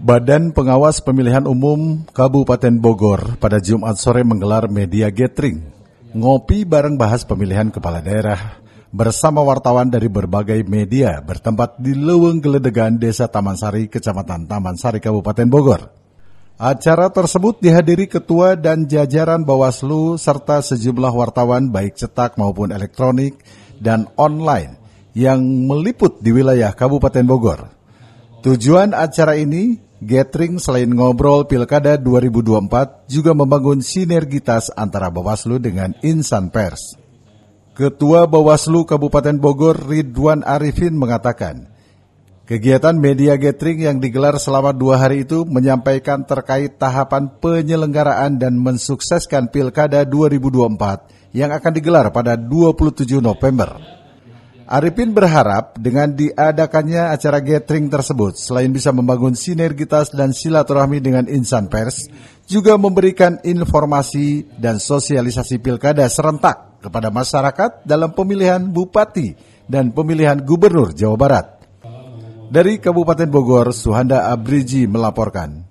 Badan Pengawas Pemilihan Umum Kabupaten Bogor pada Jumat sore menggelar media gathering, ngopi bareng bahas pemilihan kepala daerah bersama wartawan dari berbagai media bertempat di Leuweung Geledegan, Desa Taman Sari, Kecamatan Taman Sari, Kabupaten Bogor. Acara tersebut dihadiri Ketua dan jajaran Bawaslu serta sejumlah wartawan baik cetak maupun elektronik dan online yang meliput di wilayah Kabupaten Bogor. Tujuan acara ini, gathering selain ngobrol Pilkada 2024 juga membangun sinergitas antara Bawaslu dengan insan pers. Ketua Bawaslu Kabupaten Bogor Ridwan Arifin mengatakan, kegiatan media gathering yang digelar selama 2 hari itu menyampaikan terkait tahapan penyelenggaraan dan mensukseskan Pilkada 2024 yang akan digelar pada 27 November. Arifin berharap dengan diadakannya acara gathering tersebut, selain bisa membangun sinergitas dan silaturahmi dengan insan pers, juga memberikan informasi dan sosialisasi pilkada serentak kepada masyarakat dalam pemilihan bupati dan pemilihan gubernur Jawa Barat. Dari Kabupaten Bogor, Suhanda Abriji melaporkan.